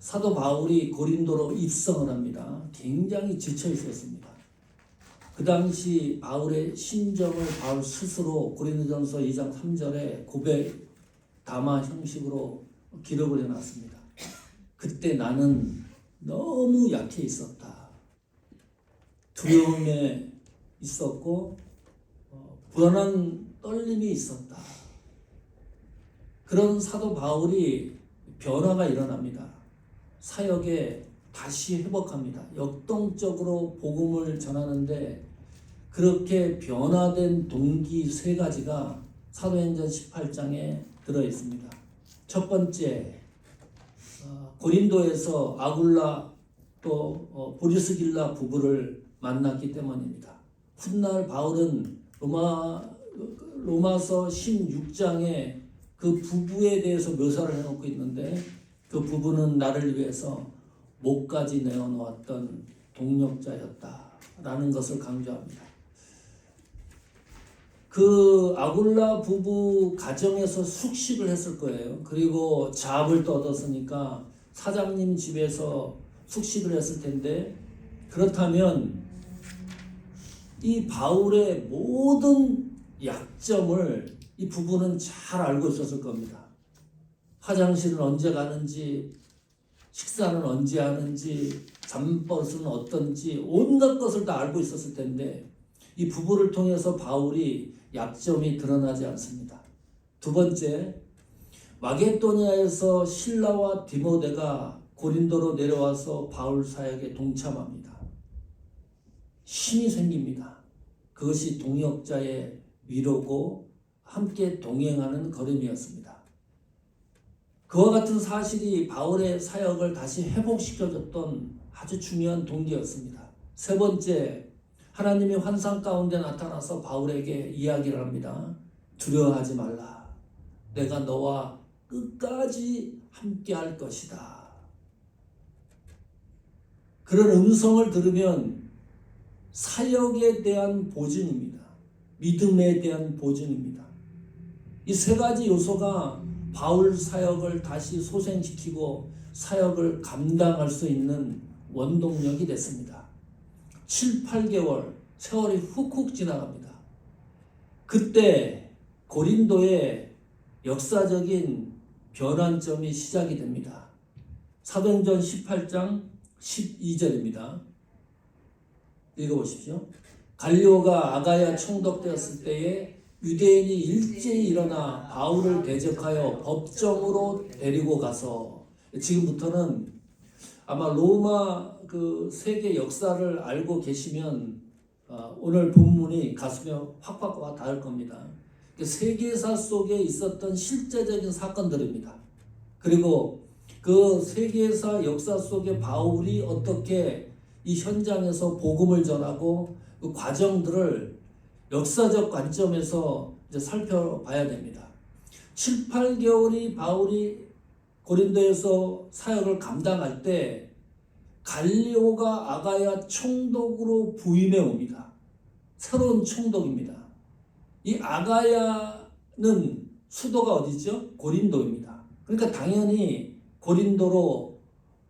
사도 바울이 고린도로 입성을 합니다. 굉장히 지쳐 있었습니다. 그 당시 바울의 심정을 바울 스스로 고린도전서 2장 3절에 고백 담화 형식으로 기록을 해놨습니다. 그때 나는 너무 약해 있었다. 두려움에 있었고 불안한 떨림이 있었다. 그런 사도 바울이 변화가 일어납니다. 사역에 다시 회복합니다. 역동적으로 복음을 전하는데 그렇게 변화된 동기 세 가지가 사도행전 18장에 들어 있습니다. 첫 번째, 고린도에서 아굴라 또 브리스길라 부부를 만났기 때문입니다. 훗날 바울은 로마서 16장에 그 부부에 대해서 묘사를 해놓고 있는데 그 부부는 나를 위해서 목까지 내어놓았던 동력자였다라는 것을 강조합니다. 그 아굴라 부부 가정에서 숙식을 했을 거예요. 그리고 잡을 떠들었으니까 사장님 집에서 숙식을 했을 텐데 그렇다면 이 바울의 모든 약점을 이 부부는 잘 알고 있었을 겁니다. 화장실은 언제 가는지, 식사는 언제 하는지, 잠버릇은 어떤지 온갖 것을 다 알고 있었을 텐데 이 부부를 통해서 바울이 약점이 드러나지 않습니다. 두 번째, 마게도니아에서 실라와 디모데가 고린도로 내려와서 바울 사역에 동참합니다. 힘이 생깁니다. 그것이 동역자의 위로고 함께 동행하는 걸음이었습니다. 그와 같은 사실이 바울의 사역을 다시 회복시켜줬던 아주 중요한 동기였습니다. 세 번째, 하나님이 환상 가운데 나타나서 바울에게 이야기를 합니다. 두려워하지 말라. 내가 너와 끝까지 함께 할 것이다. 그런 음성을 들으면 사역에 대한 보증입니다. 믿음에 대한 보증입니다. 이 세 가지 요소가 바울 사역을 다시 소생시키고 사역을 감당할 수 있는 원동력이 됐습니다. 7, 8개월 세월이 훅훅 지나갑니다. 그때 고린도의 역사적인 변환점이 시작이 됩니다. 사도행전 18장 12절입니다. 읽어보십시오. 갈리오가 아가야 총독되었을 때에 유대인이 일제히 일어나 바울을 대적하여 법정으로 데리고 가서, 지금부터는 아마 로마 그 세계 역사를 알고 계시면 오늘 본문이 가슴에 확확 와 닿을 겁니다. 세계사 속에 있었던 실제적인 사건들입니다. 그리고 그 세계사 역사 속에 바울이 어떻게 이 현장에서 복음을 전하고 그 과정들을 역사적 관점에서 이제 살펴봐야 됩니다. 7, 8개월이 바울이 고린도에서 사역을 감당할 때 갈리오가 아가야 총독으로 부임해 옵니다. 새로운 총독입니다. 이 아가야는 수도가 어디죠? 고린도입니다. 그러니까 당연히 고린도로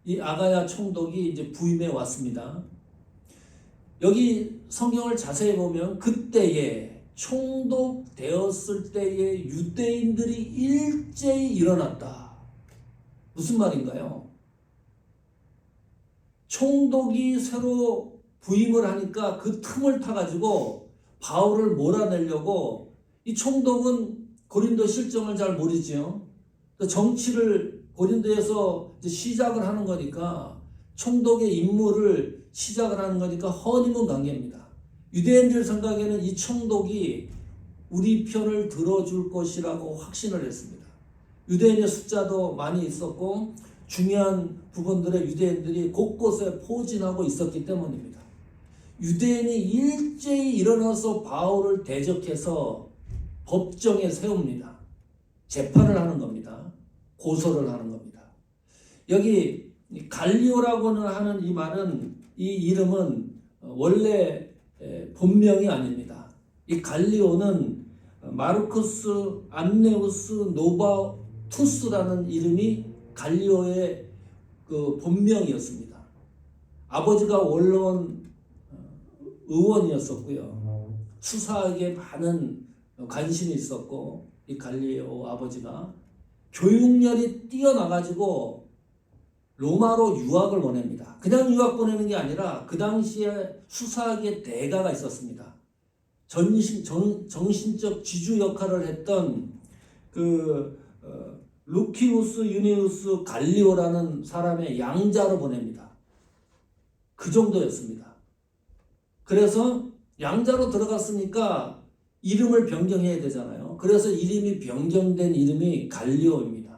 이 아가야 총독이 이제 부임해 왔습니다. 여기 성경을 자세히 보면 그때에 총독 되었을 때에 유대인들이 일제히 일어났다. 무슨 말인가요? 총독이 새로 부임을 하니까 그 틈을 타가지고 바울을 몰아내려고, 이 총독은 고린도 실정을 잘 모르죠. 정치를 고린도에서 시작을 하는 거니까 총독의 임무를 시작을 하는 거니까 허니문 관계입니다. 유대인들 생각에는 이 총독이 우리 편을 들어줄 것이라고 확신을 했습니다. 유대인의 숫자도 많이 있었고 중요한 부분들의 유대인들이 곳곳에 포진하고 있었기 때문입니다. 유대인이 일제히 일어나서 바울을 대적해서 법정에 세웁니다. 재판을 하는 겁니다. 고소를 하는 겁니다. 여기 갈리오라고는 하는 이 말은, 이 이름은 원래 본명이 아닙니다. 이 갈리오는 마르쿠스 안네우스 노바투스라는 이름이 갈리오의 그 그 본명이었습니다. 아버지가 원로원 의원이었었고요. 수사학에 많은 관심이 있었고, 이 갈리오 아버지가 교육열이 뛰어나가지고 로마로 유학을 보냅니다. 그냥 유학 보내는 게 아니라 그 당시에 수사학의 대가가 있었습니다. 정신적 지주 역할을 했던 루키우스 유니우스 갈리오라는 사람의 양자로 보냅니다. 그 정도였습니다. 그래서 양자로 들어갔으니까 이름을 변경해야 되잖아요. 그래서 이름이 변경된 이름이 갈리오입니다.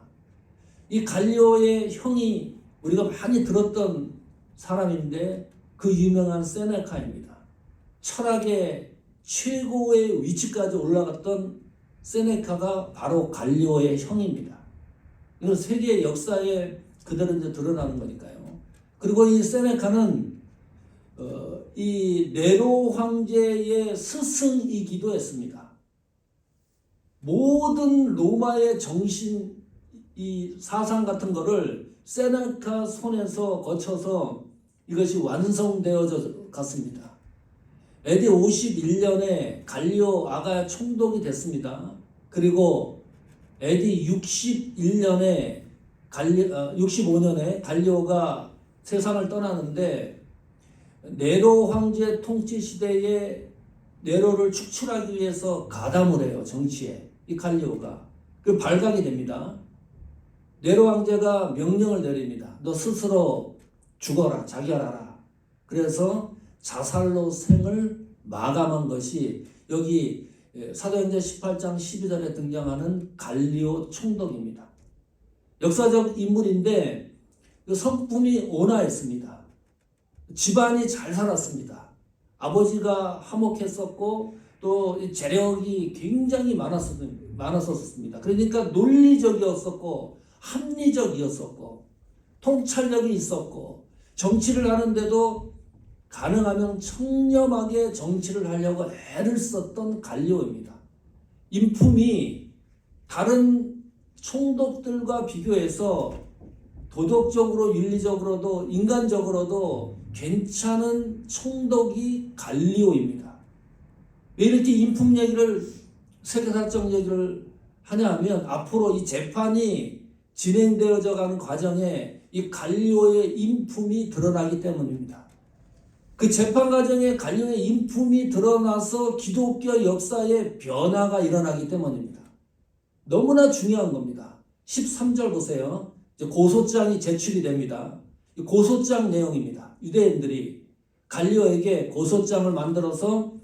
이 갈리오의 형이 우리가 많이 들었던 사람인데 그 유명한 세네카입니다. 철학의 최고의 위치까지 올라갔던 세네카가 바로 갈리오의 형입니다. 이건 세계 역사에 그대로 이제 드러나는 거니까요. 그리고 이 세네카는 이 네로 황제의 스승이기도 했습니다. 모든 로마의 정신, 이 사상 같은 거를 세네카 손에서 거쳐서 이것이 완성되어져 갔습니다. AD 51년에 갈리오 아가야 총독이 됐습니다. 그리고 AD 61년에 65년에 갈리오가 세상을 떠나는데 네로 황제 통치 시대에 네로를 축출하기 위해서 가담을 해요. 정치에. 이 갈리오가. 그 발각이 됩니다. 네로 황제가 명령을 내립니다. 너 스스로 죽어라. 자결하라. 그래서 자살로 생을 마감한 것이 여기 사도행전 18장 12절에 등장하는 갈리오 총독입니다. 역사적 인물인데 그 성품이 온화했습니다. 집안이 잘 살았습니다. 아버지가 화목했었고 또 재력이 굉장히 많았었습니다. 그러니까 논리적이었었고 합리적이었었고 통찰력이 있었고 정치를 하는데도 가능하면 청렴하게 정치를 하려고 애를 썼던 갈리오입니다. 인품이 다른 총독들과 비교해서 도덕적으로 윤리적으로도 인간적으로도 괜찮은 총독이 갈리오입니다. 왜 이렇게 인품 얘기를 세계사적 얘기를 하냐 하면 앞으로 이 재판이 진행되어져 가는 과정에 이 갈리오의 인품이 드러나기 때문입니다. 그 재판 과정에 갈리오의 인품이 드러나서 기독교 역사의 변화가 일어나기 때문입니다. 너무나 중요한 겁니다. 13절 보세요. 고소장이 제출이 됩니다. 고소장 내용입니다. 유대인들이 갈리오에게 고소장을 만들어서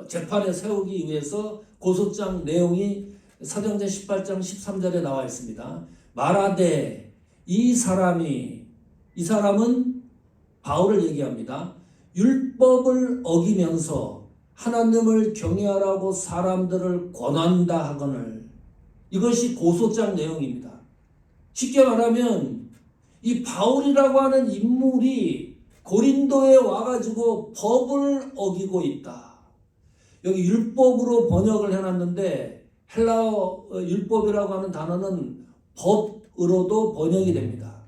재판에 세우기 위해서 고소장 내용이 사도행전 18장 13절에 나와 있습니다. 말하되 이 사람은 바울을 얘기합니다. 율법을 어기면서 하나님을 경외하라고 사람들을 권한다 하거늘. 이것이 고소장 내용입니다. 쉽게 말하면 이 바울이라고 하는 인물이 고린도에 와가지고 법을 어기고 있다. 여기 율법으로 번역을 해놨는데 헬라어 율법이라고 하는 단어는 법으로도 번역이 됩니다.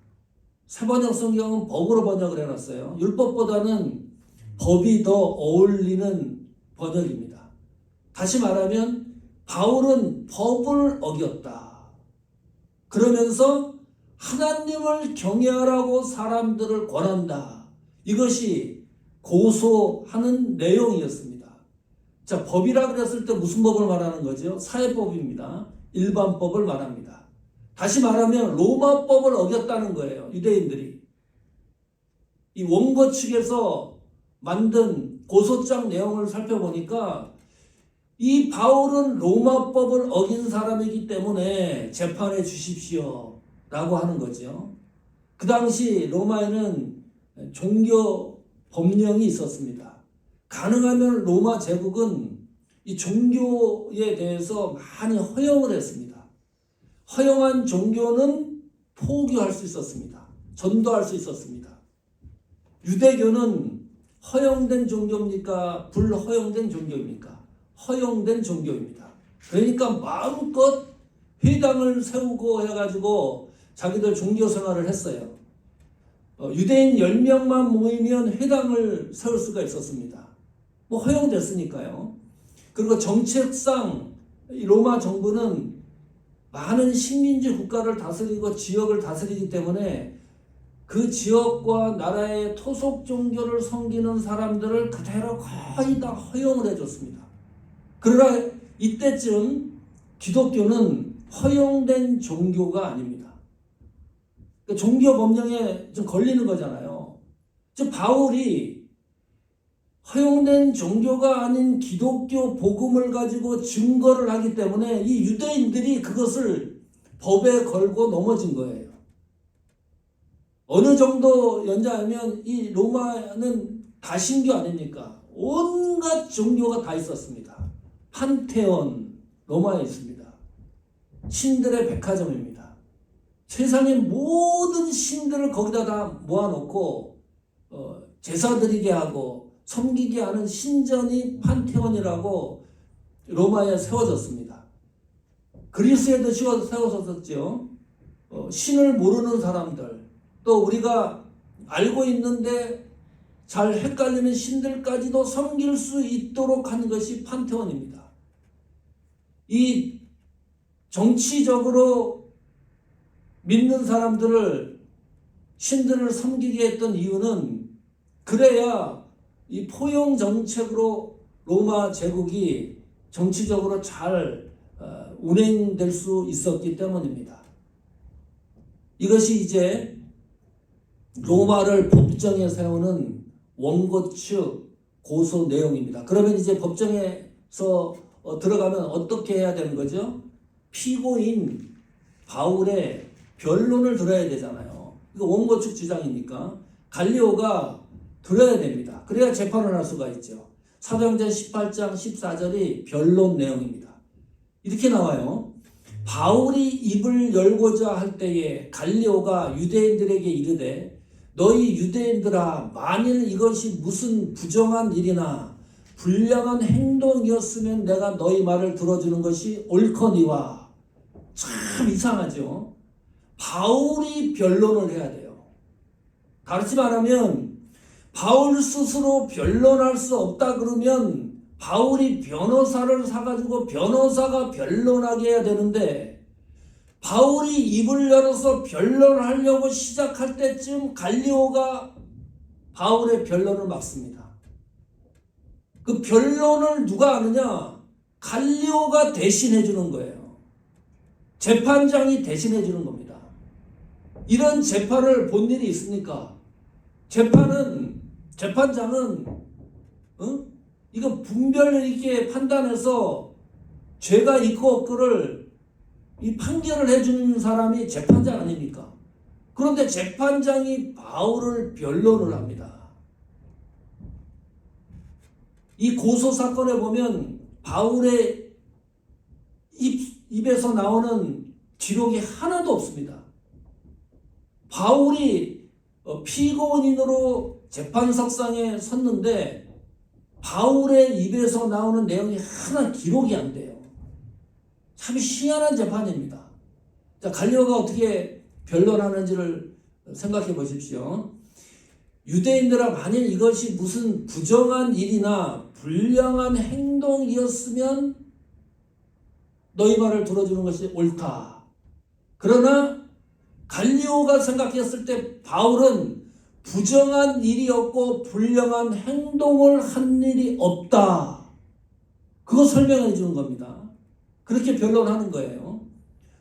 새번역 성경은 법으로 번역을 해놨어요. 율법보다는 법이 더 어울리는 번역입니다. 다시 말하면 바울은 법을 어겼다. 그러면서 하나님을 경외하라고 사람들을 권한다. 이것이 고소하는 내용이었습니다. 자, 법이라 그랬을 때 무슨 법을 말하는 거죠? 사회법입니다. 일반법을 말합니다. 다시 말하면 로마법을 어겼다는 거예요. 유대인들이. 이 원고 측에서 만든 고소장 내용을 살펴보니까 이 바울은 로마법을 어긴 사람이기 때문에 재판해 주십시오 라고 하는 거죠. 그 당시 로마에는 종교 법령이 있었습니다. 가능하면 로마 제국은 이 종교에 대해서 많이 허용을 했습니다. 허용한 종교는 포기할 수 있었습니다. 전도할 수 있었습니다. 유대교는 허용된 종교입니까? 불허용된 종교입니까? 허용된 종교입니다. 그러니까 마음껏 회당을 세우고 해가지고 자기들 종교 생활을 했어요. 유대인 10명만 모이면 회당을 세울 수가 있었습니다. 뭐 허용됐으니까요. 그리고 정책상 로마 정부는 많은 식민지 국가를 다스리고 지역을 다스리기 때문에 그 지역과 나라의 토속 종교를 섬기는 사람들을 그대로 거의 다 허용을 해줬습니다. 그러나 이때쯤 기독교는 허용된 종교가 아닙니다. 종교 법령에 좀 걸리는 거잖아요. 즉 바울이 허용된 종교가 아닌 기독교 복음을 가지고 증거를 하기 때문에 이 유대인들이 그것을 법에 걸고 넘어진 거예요. 어느 정도 연장하면 이 로마는 다신교 아닙니까? 온갖 종교가 다 있었습니다. 판테온, 로마에 있습니다. 신들의 백화점입니다. 세상의 모든 신들을 거기다 다 모아놓고 제사 드리게 하고 섬기게 하는 신전이 판테온이라고 로마에 세워졌습니다. 그리스에도 세워졌었죠. 신을 모르는 사람들, 또 우리가 알고 있는데 잘 헷갈리는 신들까지도 섬길 수 있도록 한 것이 판테온입니다. 이 정치적으로 믿는 사람들을 신들을 섬기게 했던 이유는 그래야 이 포용 정책으로 로마 제국이 정치적으로 잘 운행될 수 있었기 때문입니다. 이것이 이제 로마를 법정에 세우는 원고 측 고소 내용입니다. 그러면 이제 법정에서 들어가면 어떻게 해야 되는 거죠? 피고인 바울의 변론을 들어야 되잖아요. 이거 원고 측 주장이니까 갈리오가 들어야 됩니다. 그래야 재판을 할 수가 있죠. 사도행전 18장 14절이 변론 내용입니다. 이렇게 나와요. 바울이 입을 열고자 할 때에 갈리오가 유대인들에게 이르되 너희 유대인들아 만일 이것이 무슨 부정한 일이나 불량한 행동이었으면 내가 너희 말을 들어주는 것이 옳거니와. 참 이상하죠. 바울이 변론을 해야 돼요. 다르지 말하면 바울 스스로 변론할 수 없다 그러면 바울이 변호사를 사가지고 변호사가 변론하게 해야 되는데 바울이 입을 열어서 변론하려고 시작할 때쯤 갈리오가 바울의 변론을 막습니다. 그 변론을 누가 하느냐? 갈리오가 대신해 주는 거예요. 재판장이 대신해 주는 겁니다. 이런 재판을 본 일이 있습니까? 재판장은 이거 분별 있게 판단해서 죄가 있고 없고를 이 판결을 해주는 사람이 재판장 아닙니까? 그런데 재판장이 바울을 변론을 합니다. 이 고소 사건에 보면 바울의 입에서 나오는 기록이 하나도 없습니다. 바울이 피고인으로 재판석상에 섰는데 바울의 입에서 나오는 내용이 하나 기록이 안 돼요. 참 희한한 재판입니다. 자, 갈리오가 어떻게 변론하는지를 생각해 보십시오. 유대인들아 만일 이것이 무슨 부정한 일이나 불량한 행동이었으면 너희 말을 들어주는 것이 옳다. 그러나 갈리오가 생각했을 때 바울은 부정한 일이었고 불량한 행동을 한 일이 없다. 그거 설명해 주는 겁니다. 그렇게 변론하는 거예요.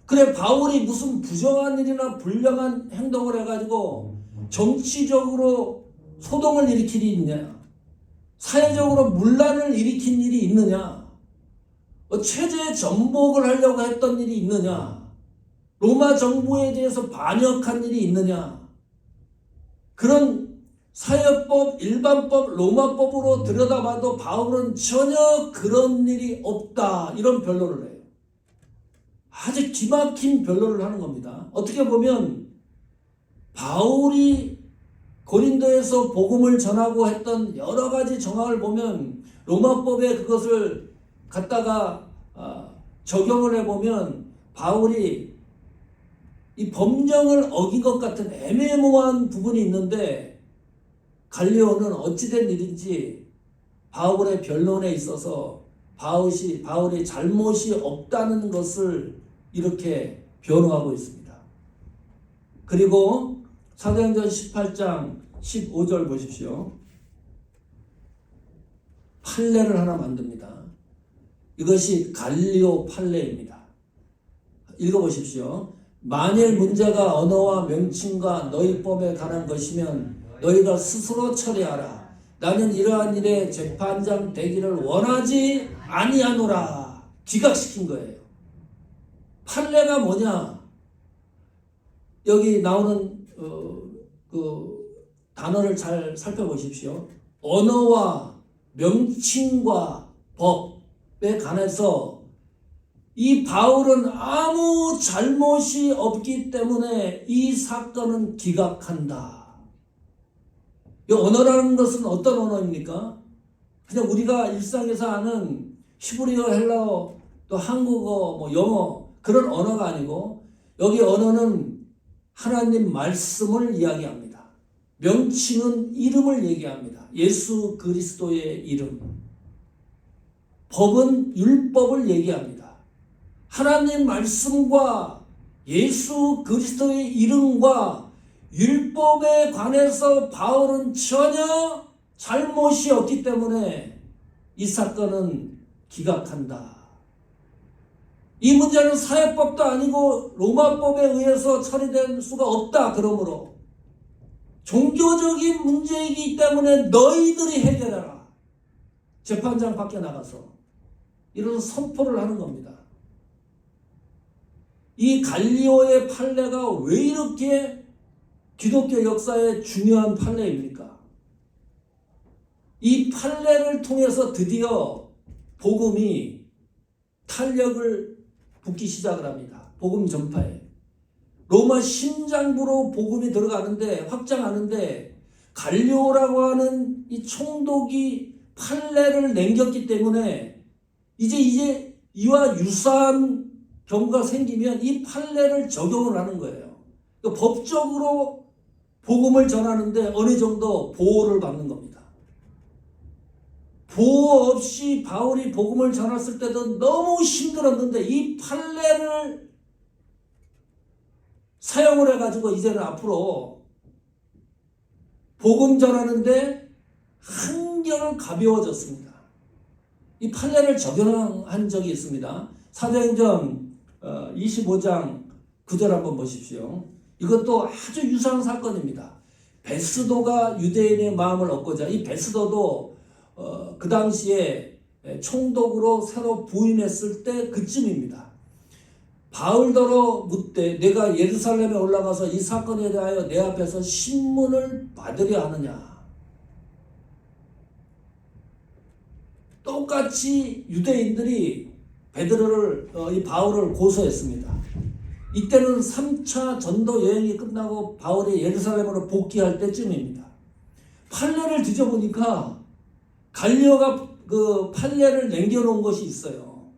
그래 바울이 무슨 부정한 일이나 불량한 행동을 해가지고 정치적으로 소동을 일으킬 일이 있느냐? 사회적으로 문란을 일으킨 일이 있느냐? 체제 전복을 하려고 했던 일이 있느냐? 로마 정부에 대해서 반역한 일이 있느냐? 그런 사회법, 일반법, 로마법으로 들여다봐도 바울은 전혀 그런 일이 없다. 이런 변론을 해요. 아주 기막힌 변론을 하는 겁니다. 어떻게 보면 바울이 고린도에서 복음을 전하고 했던 여러 가지 정황을 보면 로마법에 그것을 갖다가 적용을 해보면 바울이 이 법령을 어긴 것 같은 애매모호한 부분이 있는데 갈리오는 어찌된 일인지 바울의 변론에 있어서 바울이 잘못이 없다는 것을 이렇게 변호하고 있습니다. 그리고 사도행전 18장 15절 보십시오. 판례를 하나 만듭니다. 이것이 갈리오 판례입니다. 읽어보십시오. 만일 문제가 언어와 명칭과 너희법에 관한 것이면 너희가 스스로 처리하라. 나는 이러한 일에 재판장 되기를 원하지 아니하노라. 기각시킨 거예요. 판례가 뭐냐? 여기 나오는 그 단어를 잘 살펴보십시오. 언어와 명칭과 법에 관해서 이 바울은 아무 잘못이 없기 때문에 이 사건은 기각한다. 이 언어라는 것은 어떤 언어입니까? 그냥 우리가 일상에서 아는 히브리어, 헬라어, 또 한국어, 영어 그런 언어가 아니고 여기 언어는 하나님 말씀을 이야기합니다. 명칭은 이름을 얘기합니다. 예수 그리스도의 이름. 법은 율법을 얘기합니다. 하나님 말씀과 예수 그리스도의 이름과 율법에 관해서 바울은 전혀 잘못이 없기 때문에 이 사건은 기각한다. 이 문제는 사회법도 아니고 로마법에 의해서 처리될 수가 없다. 그러므로 종교적인 문제이기 때문에 너희들이 해결해라. 재판장 밖에 나가서 이런 선포를 하는 겁니다. 이 갈리오의 판례가 왜 이렇게 기독교 역사의 중요한 판례입니까? 이 판례를 통해서 드디어 복음이 탄력을 붙기 시작을 합니다. 복음 전파에. 로마 심장부로 복음이 들어가는데 확장하는데 갈리오라고 하는 이 총독이 판례를 남겼기 때문에 이제 이와 유사한 경우가 생기면 이 판례를 적용을 하는 거예요. 그러니까 법적으로 복음을 전하는데 어느 정도 보호를 받는 겁니다. 보호 없이 바울이 복음을 전했을 때도 너무 힘들었는데 이 판례를 사용을 해가지고 이제는 앞으로 복음 전하는데 한결 가벼워졌습니다. 이 판례를 적용한 적이 있습니다. 사도행전 25장 9절 한번 보십시오. 이것도 아주 유사한 사건입니다. 베스도가 유대인의 마음을 얻고자 이 베스도도 그 당시에 총독으로 새로 부임했을 때 그쯤입니다. 바울더러 묻되 내가 예루살렘에 올라가서 이 사건에 대하여 내 앞에서 신문을 받으려 하느냐. 똑같이 유대인들이 이 바울을 고소했습니다. 이때는 3차 전도 여행이 끝나고 바울이 예루살렘으로 복귀할 때쯤입니다. 판례를 뒤져보니까 갈리오가 그 판례를 남겨놓은 것이 있어요.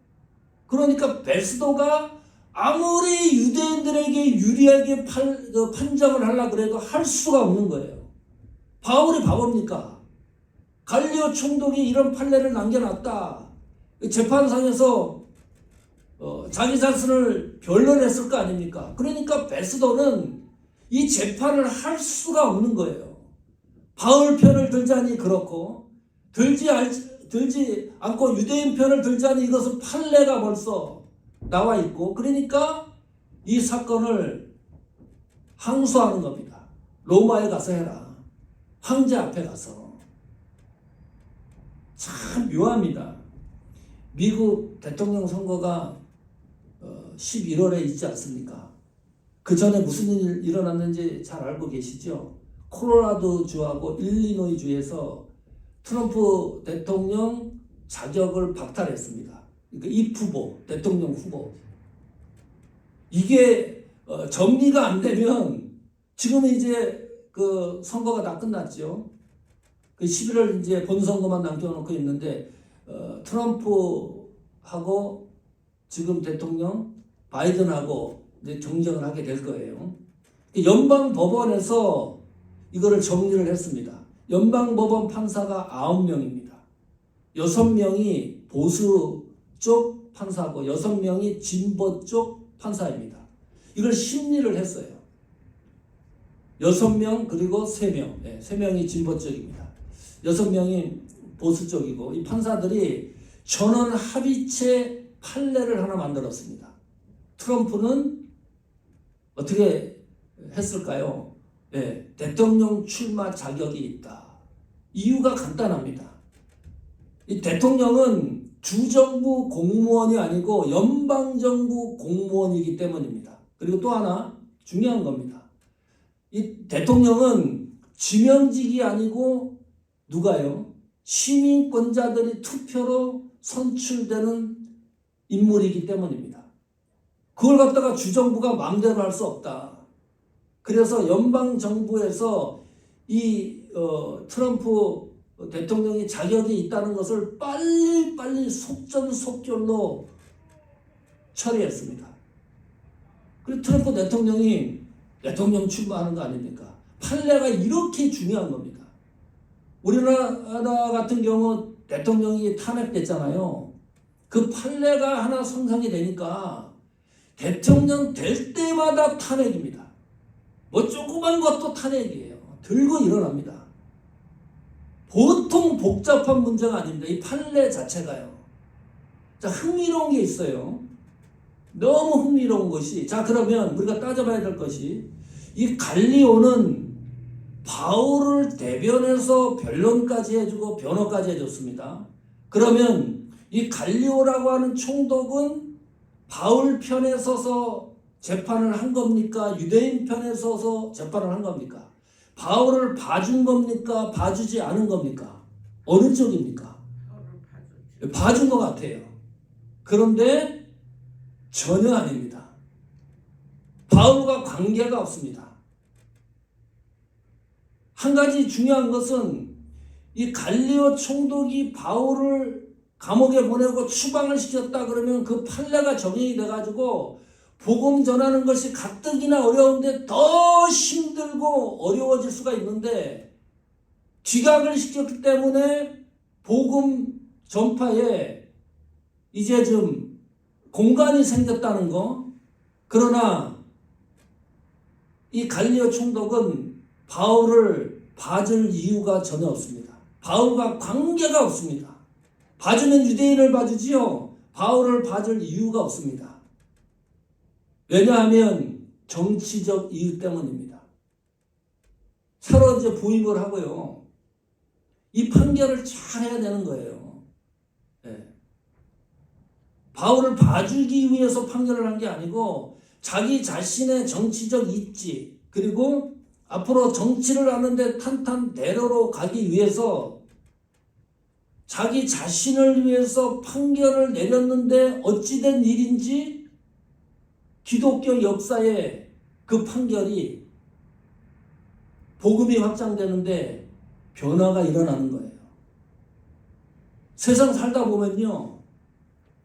그러니까 베스도가 아무리 유대인들에게 유리하게 판정을 하려고 그래도 할 수가 없는 거예요. 바울이 바보입니까? 갈리오 총독이 이런 판례를 남겨놨다. 재판상에서 자기 자신을 변론했을 거 아닙니까? 그러니까 베스도는 이 재판을 할 수가 없는 거예요. 바울 편을 들자니 그렇고 들지 않고 유대인 편을 들자니 이것은 판례가 벌써 나와 있고 그러니까 이 사건을 항소하는 겁니다. 로마에 가서 해라. 황제 앞에 가서. 참 묘합니다. 미국 대통령 선거가 11월에 있지 않습니까? 그 전에 무슨 일이 일어났는지 잘 알고 계시죠? 콜로라도 주하고 일리노이 주에서 트럼프 대통령 자격을 박탈했습니다. 그러니까 이 후보, 대통령 후보. 이게 정리가 안 되면 지금 이제 그 선거가 다 끝났죠. 그 11월 이제 본선거만 남겨놓고 있는데 트럼프하고 지금 대통령 바이든하고 이제 경쟁을 하게 될 거예요. 연방 법원에서 이거를 정리를 했습니다. 연방 법원 판사가 9명입니다. 6명이 보수 쪽 판사고 6명이 진보 쪽 판사입니다. 이걸 심리를 했어요. 6명 그리고 3명. 네, 3명이 진보 쪽입니다. 6명이 보수 쪽이고 이 판사들이 전원 합의체 판례를 하나 만들었습니다. 트럼프는 어떻게 했을까요? 네, 대통령 출마 자격이 있다. 이유가 간단합니다. 이 대통령은 주정부 공무원이 아니고 연방정부 공무원이기 때문입니다. 그리고 또 하나 중요한 겁니다. 이 대통령은 지명직이 아니고 누가요? 시민권자들이 투표로 선출되는 인물이기 때문입니다. 그걸 갖다가 주정부가 마음대로 할 수 없다. 그래서 연방정부에서 이 트럼프 대통령이 자격이 있다는 것을 빨리 속전속결로 처리했습니다. 그리고 트럼프 대통령이 대통령 출마하는 거 아닙니까? 판례가 이렇게 중요한 겁니다. 우리나라 같은 경우 대통령이 탄핵됐잖아요. 그 판례가 하나 성상이 되니까 대통령 될 때마다 탄핵입니다. 뭐 조그만 것도 탄핵이에요. 들고 일어납니다. 보통 복잡한 문제가 아닙니다. 이 판례 자체가요. 자, 흥미로운 게 있어요. 너무 흥미로운 것이, 자, 그러면 우리가 따져봐야 될 것이, 이 갈리오는 바울을 대변해서 변론까지 해주고 변호까지 해줬습니다. 그러면 이 갈리오라고 하는 총독은 바울 편에 서서 재판을 한 겁니까? 유대인 편에 서서 재판을 한 겁니까? 바울을 봐준 겁니까? 봐주지 않은 겁니까? 어느 쪽입니까? 봐준 것 같아요. 그런데 전혀 아닙니다. 바울과 관계가 없습니다. 한 가지 중요한 것은 이 갈리오 총독이 바울을 감옥에 보내고 추방을 시켰다 그러면 그 판례가 적용이 돼가지고 복음 전하는 것이 가뜩이나 어려운데 더 힘들고 어려워질 수가 있는데 기각을 시켰기 때문에 복음 전파에 이제 좀 공간이 생겼다는 거. 그러나 이 갈리오 총독은 바울을 봐줄 이유가 전혀 없습니다. 바울과 관계가 없습니다. 봐주면 유대인을 봐주지요. 바울을 봐줄 이유가 없습니다. 왜냐하면 정치적 이유 때문입니다. 서로 이제 부임을 하고요. 이 판결을 잘 해야 되는 거예요. 네. 바울을 봐주기 위해서 판결을 한 게 아니고 자기 자신의 정치적 입지 그리고 앞으로 정치를 하는데 탄탄대로로 가기 위해서 자기 자신을 위해서 판결을 내렸는데 어찌된 일인지 기독교 역사에 그 판결이 복음이 확장되는데 변화가 일어나는 거예요. 세상 살다 보면요.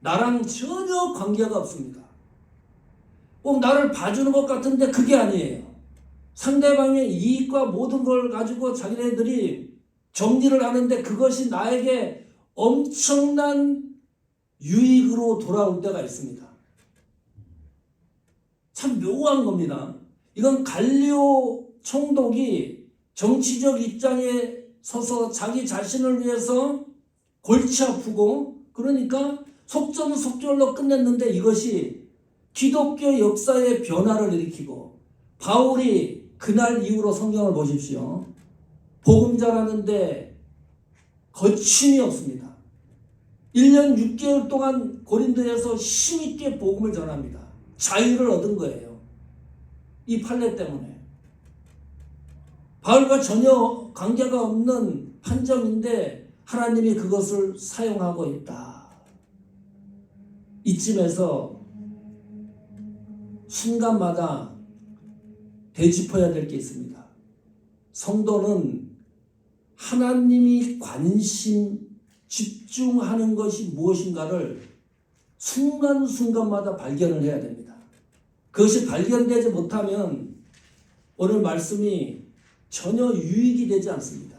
나랑 전혀 관계가 없습니다. 꼭 나를 봐주는 것 같은데 그게 아니에요. 상대방의 이익과 모든 걸 가지고 자기네들이 정리를 하는데 그것이 나에게 엄청난 유익으로 돌아올 때가 있습니다. 참 묘한 겁니다. 이건 갈리오 총독이 정치적 입장에 서서 자기 자신을 위해서 골치 아프고 그러니까 속전속결로 끝냈는데 이것이 기독교 역사의 변화를 일으키고 바울이 그날 이후로 성경을 보십시오. 복음 전하는데 거침이 없습니다. 1년 6개월 동안 고린도에서 힘있게 복음을 전합니다. 자유를 얻은 거예요. 이 판례 때문에. 바울과 전혀 관계가 없는 판정인데 하나님이 그것을 사용하고 있다. 이쯤에서 순간마다 되짚어야 될 게 있습니다. 성도는 하나님이 관심, 집중하는 것이 무엇인가를 순간순간마다 발견을 해야 됩니다. 그것이 발견되지 못하면 오늘 말씀이 전혀 유익이 되지 않습니다.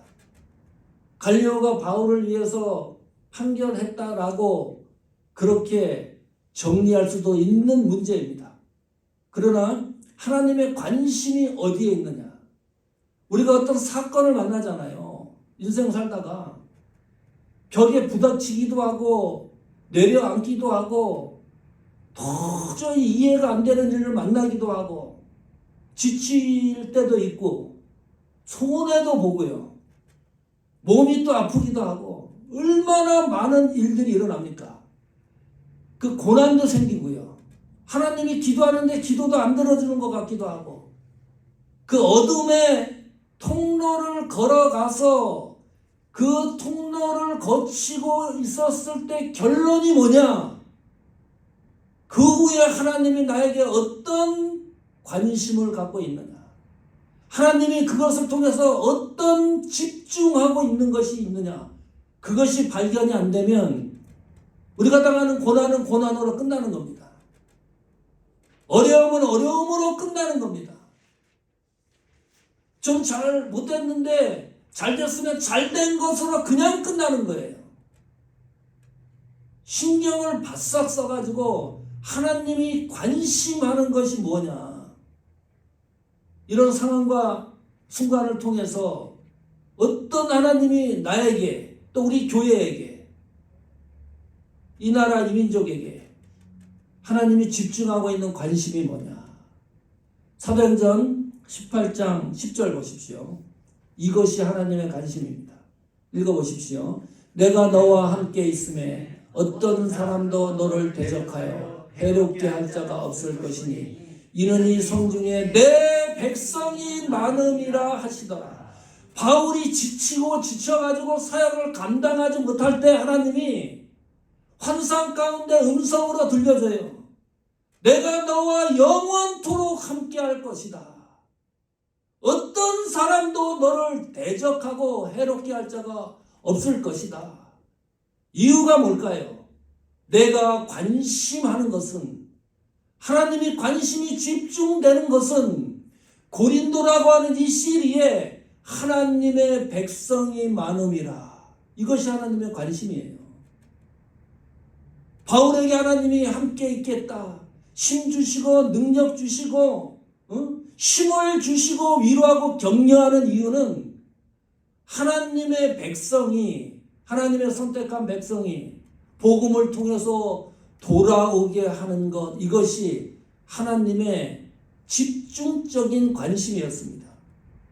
갈리오가 바울을 위해서 판결했다라고 그렇게 정리할 수도 있는 문제입니다. 그러나 하나님의 관심이 어디에 있느냐? 우리가 어떤 사건을 만나잖아요. 인생 살다가 벽에 부딪히기도 하고 내려앉기도 하고 도저히 이해가 안 되는 일을 만나기도 하고 지칠 때도 있고 손해도 보고요. 몸이 또 아프기도 하고 얼마나 많은 일들이 일어납니까? 그 고난도 생기고요. 하나님이 기도하는데 기도도 안 들어주는 것 같기도 하고 그 어둠의 통로를 걸어가서 그 통로를 거치고 있었을 때 결론이 뭐냐? 그 후에 하나님이 나에게 어떤 관심을 갖고 있느냐? 하나님이 그것을 통해서 어떤 집중하고 있는 것이 있느냐? 그것이 발견이 안 되면 우리가 당하는 고난은 고난으로 끝나는 겁니다. 어려움은 어려움으로 끝나는 겁니다. 좀 잘 못됐는데 잘 됐으면 잘 된 것으로 그냥 끝나는 거예요. 신경을 바싹 써가지고 하나님이 관심하는 것이 뭐냐. 이런 상황과 순간을 통해서 어떤 하나님이 나에게 또 우리 교회에게 이 나라 이 민족에게 하나님이 집중하고 있는 관심이 뭐냐. 사도행전 18장 10절 보십시오. 이것이 하나님의 관심입니다. 읽어보십시오. 내가 너와 함께 있음에 어떤 사람도 너를 대적하여 해롭게 할 자가 없을 것이니 이는 이 성중에 내 백성이 많음이라 하시더라. 바울이 지치고 지쳐가지고 사역을 감당하지 못할 때 하나님이 환상 가운데 음성으로 들려줘요. 내가 너와 영원토록 함께 할 것이다. 어떤 사람도 너를 대적하고 해롭게 할 자가 없을 것이다. 이유가 뭘까요? 내가 관심하는 것은 하나님이 관심이 집중되는 것은 고린도라고 하는 이 시리에 하나님의 백성이 많음이라. 이것이 하나님의 관심이에요. 바울에게 하나님이 함께 있겠다. 힘 주시고 능력 주시고 힘을 주시고 위로하고 격려하는 이유는 하나님의 백성이 하나님의 선택한 백성이 복음을 통해서 돌아오게 하는 것 이것이 하나님의 집중적인 관심이었습니다.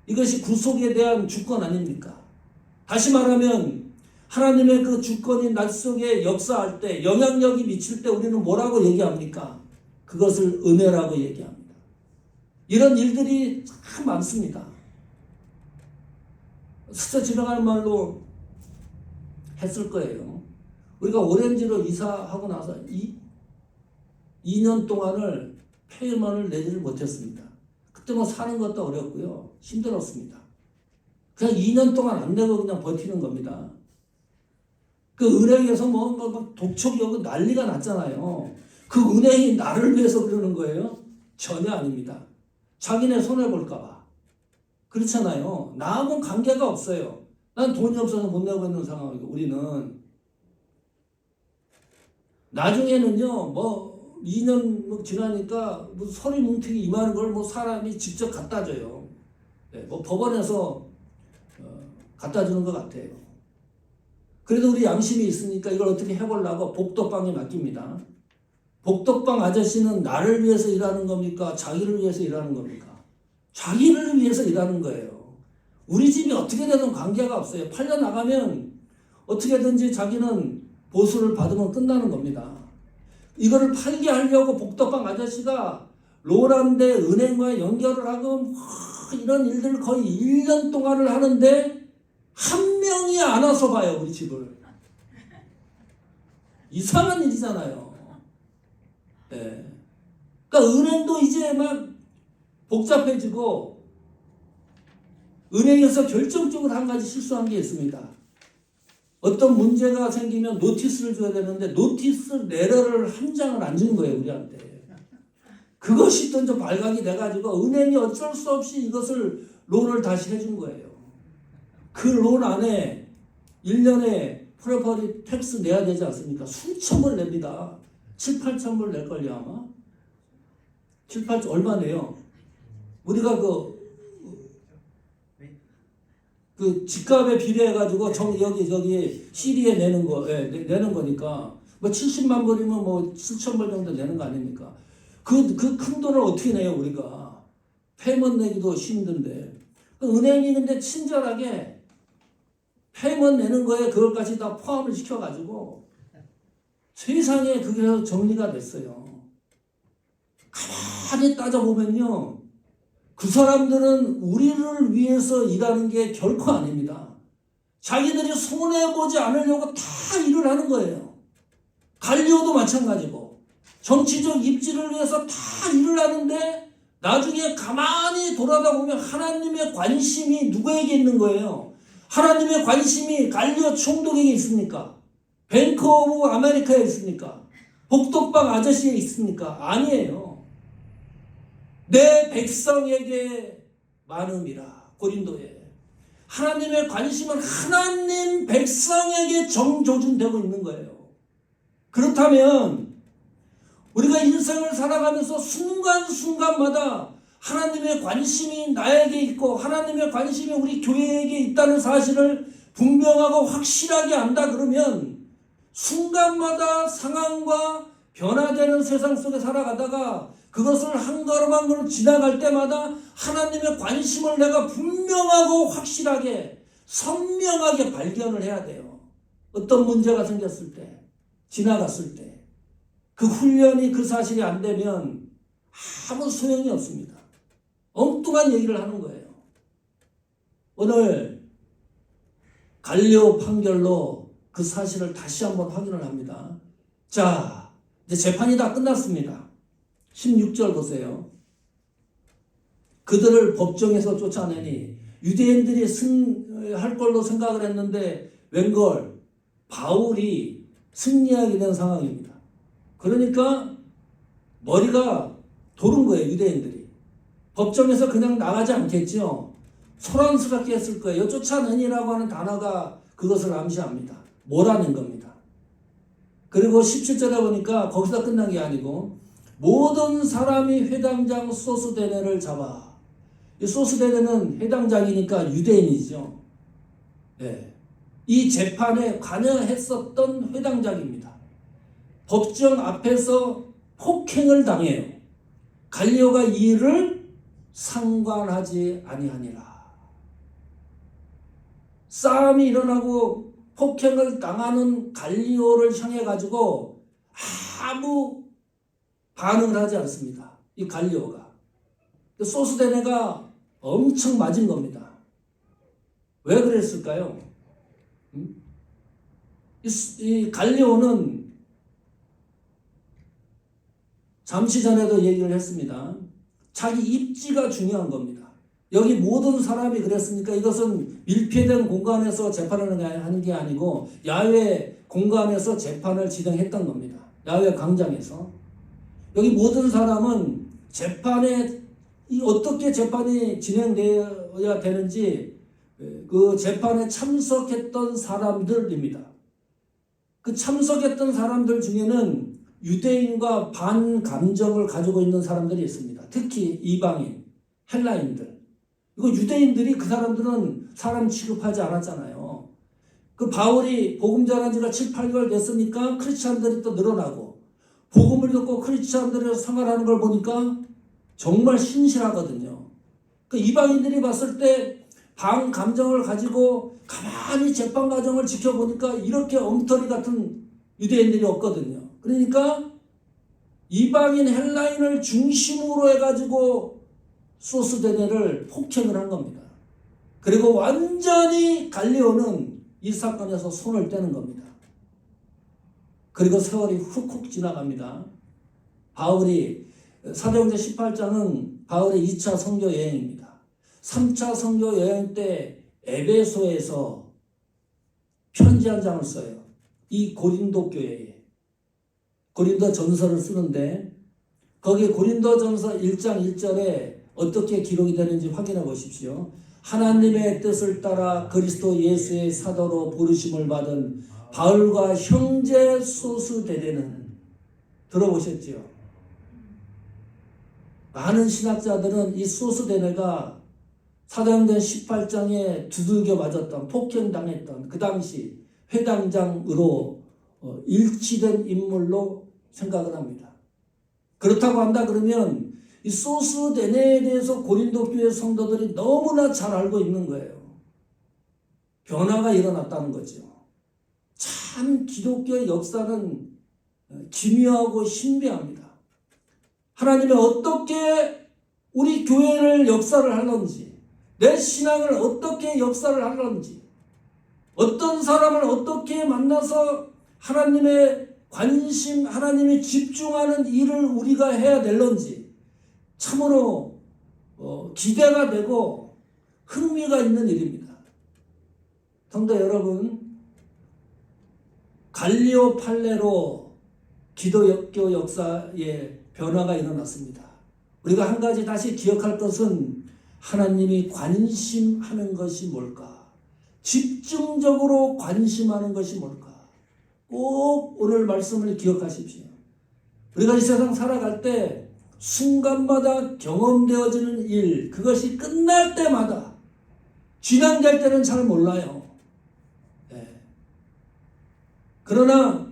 이것이 구속에 대한 주권 아닙니까? 다시 말하면 하나님의 그 주권이 날 속에 역사할 때 영향력이 미칠 때 우리는 뭐라고 얘기합니까? 그것을 은혜라고 얘기합니다. 이런 일들이 참 많습니다. 스쳐 지나가는 말로 했을 거예요. 우리가 오렌지로 이사하고 나서 2년 동안을 페이먼을 내지를 못했습니다. 그때 뭐 사는 것도 어렵고요. 힘들었습니다. 그냥 2년 동안 안 내고 그냥 버티는 겁니다. 그 은행에서 뭐 독촉이 오고 난리가 났잖아요. 그 은행이 나를 위해서 그러는 거예요? 전혀 아닙니다. 자기네 손해볼까봐. 그렇잖아요. 나하고는 관계가 없어요. 난 돈이 없어서 못 내고 있는 상황이고 우리는 나중에는요 2년 지나니까 뭐 서류 뭉티기 이만한 걸 뭐 사람이 직접 갖다 줘요. 네, 뭐 법원에서 갖다 주는 것 같아요. 그래도 우리 양심이 있으니까 이걸 어떻게 해보려고 복덕방에 맡깁니다. 복덕방 아저씨는 나를 위해서 일하는 겁니까? 자기를 위해서 일하는 겁니까? 자기를 위해서 일하는 거예요. 우리 집이 어떻게 되든 관계가 없어요. 팔려나가면 어떻게든지 자기는 보수를 받으면 끝나는 겁니다. 이거를 팔게 하려고 복덕방 아저씨가 로란대 은행과 연결을 하고 이런 일들을 거의 1년 동안을 하는데 한 명이 안 와서 봐요. 우리 집을. 이상한 일이잖아요. 네. 그러니까 은행도 이제 막 복잡해지고 은행에서 결정적으로 한 가지 실수한 게 있습니다. 어떤 문제가 생기면 노티스를 줘야 되는데 노티스 레터를 한 장을 안 준 거예요. 우리한테. 그것이 또 이제 발각이 돼가지고 은행이 어쩔 수 없이 이것을 론을 다시 해준 거예요. 그 론 안에 1년에 프로퍼티 텍스 내야 되지 않습니까? 수천 불 냅니다. 7, 8천 불 낼걸요 아마? 7, 8천 얼마 내요? 우리가 그 집값에 비례해가지고 여기 CD에 내는 거, 내는 거니까 뭐 70만 불이면 뭐 7천 불 정도 내는 거 아닙니까? 그 큰 돈을 어떻게 내요 우리가? 페이먼트 내기도 힘든데 은행이 근데 친절하게 페이먼트 내는 거에 그것까지 다 포함을 시켜가지고 세상에 그게 정리가 됐어요. 가만히 따져보면요. 그 사람들은 우리를 위해서 일하는 게 결코 아닙니다. 자기들이 손해보지 않으려고 다 일을 하는 거예요. 갈리오도 마찬가지고 정치적 입지를 위해서 다 일을 하는데 나중에 가만히 돌아다 보면 하나님의 관심이 누구에게 있는 거예요? 하나님의 관심이 갈리오 총독에게 있습니까? 뱅크 오브 아메리카에 있습니까? 복덕방 아저씨에 있습니까? 아니에요. 내 백성에게 많음이라. 고린도에 하나님의 관심은 하나님 백성에게 정조준되고 있는 거예요. 그렇다면 우리가 인생을 살아가면서 순간순간마다 하나님의 관심이 나에게 있고 하나님의 관심이 우리 교회에게 있다는 사실을 분명하고 확실하게 안다 그러면 순간마다 상황과 변화되는 세상 속에 살아가다가 그것을 한 걸음 한 걸음 지나갈 때마다 하나님의 관심을 내가 분명하고 확실하게 선명하게 발견을 해야 돼요. 어떤 문제가 생겼을 때, 지나갔을 때 그 훈련이 그 사실이 안 되면 아무 소용이 없습니다. 엉뚱한 얘기를 하는 거예요. 오늘 갈리오 판결로 그 사실을 다시 한번 확인을 합니다. 자, 이제 재판이 다 끝났습니다. 16절 보세요. 그들을 법정에서 쫓아내니 유대인들이 승할 걸로 생각을 했는데 웬걸 바울이 승리하게 된 상황입니다. 그러니까 머리가 도는 거예요. 유대인들이. 법정에서 그냥 나가지 않겠죠. 소란스럽게 했을 거예요. 쫓아내니라고 하는 단어가 그것을 암시합니다. 몰아낸 겁니다. 그리고 17절에 보니까 거기서 끝난 게 아니고 모든 사람이 회당장 소스데네를 잡아. 이 소스데네는 회당장이니까 유대인이죠. 네. 이 재판에 관여했었던 회당장입니다. 법정 앞에서 폭행을 당해요. 갈리오가 이 일을 상관하지 아니하니라. 싸움이 일어나고 폭행을 당하는 갈리오를 향해 가지고 아무 반응을 하지 않습니다. 이 갈리오가. 소스데네가 엄청 맞은 겁니다. 왜 그랬을까요? 이 갈리오는 잠시 전에도 얘기를 했습니다. 자기 입지가 중요한 겁니다. 여기 모든 사람이 그랬으니까 이것은 밀폐된 공간에서 재판을 하는 게 아니고 야외 공간에서 재판을 진행했던 겁니다. 야외 광장에서. 여기 모든 사람은 재판에 어떻게 재판이 진행되어야 되는지 그 재판에 참석했던 사람들입니다. 그 참석했던 사람들 중에는 유대인과 반감정을 가지고 있는 사람들이 있습니다. 특히 이방인, 헬라인들. 이거 유대인들이 그 사람들은 사람 취급하지 않았잖아요. 그 바울이 복음 전한 지가 7, 8개월 됐으니까 크리스찬들이 또 늘어나고 복음을 듣고 크리스찬들이 생활하는 걸 보니까 정말 신실하거든요. 그 이방인들이 봤을 때 반감정을 가지고 가만히 재판 과정을 지켜보니까 이렇게 엉터리 같은 유대인들이 없거든요. 그러니까 이방인 헬라인을 중심으로 해가지고 소스데네를 폭행을 한 겁니다. 그리고 완전히 갈리오는 이 사건에서 손을 떼는 겁니다. 그리고 세월이 훅훅 지나갑니다. 바울이 사도행전 18장은 바울의 2차 선교 여행입니다. 3차 선교 여행 때 에베소에서 편지 한 장을 써요. 이 고린도 교회에. 고린도 전서를 쓰는데 거기 고린도전서 1장 1절에 어떻게 기록이 되는지 확인해 보십시오. 하나님의 뜻을 따라 그리스도 예수의 사도로 부르심을 받은 바울과 형제 소수대대는 들어보셨지요? 많은 신학자들은 이 소수대대가 사도행전 18장에 두들겨 맞았던, 폭행당했던 그 당시 회당장으로 일치된 인물로 생각을 합니다. 그렇다고 한다 그러면 이 소수대네에 대해서 고린도 교회 성도들이 너무나 잘 알고 있는 거예요. 변화가 일어났다는 거죠. 참 기독교의 역사는 기묘하고 신비합니다. 하나님이 어떻게 우리 교회를 역사를 하는지, 내 신앙을 어떻게 역사를 하는지, 어떤 사람을 어떻게 만나서 하나님의 관심, 하나님이 집중하는 일을 우리가 해야 될런지 참으로 기대가 되고 흥미가 있는 일입니다. 성도 여러분, 갈리오 팔레로 기독교 역사에 변화가 일어났습니다. 우리가 한 가지 다시 기억할 것은 하나님이 관심하는 것이 뭘까? 집중적으로 관심하는 것이 뭘까? 꼭 오늘 말씀을 기억하십시오. 우리가 이 세상 살아갈 때 순간마다 경험되어지는 일, 그것이 끝날 때마다, 진행될 때는 잘 몰라요. 네. 그러나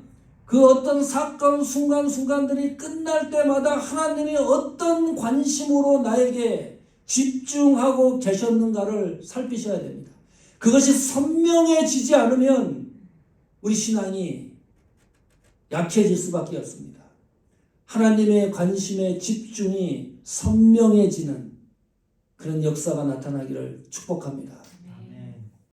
그 어떤 사건, 순간순간들이 끝날 때마다 하나님이 어떤 관심으로 나에게 집중하고 계셨는가를 살피셔야 됩니다. 그것이 선명해지지 않으면 우리 신앙이 약해질 수밖에 없습니다. 하나님의 관심의 집중이 선명해지는 그런 역사가 나타나기를 축복합니다.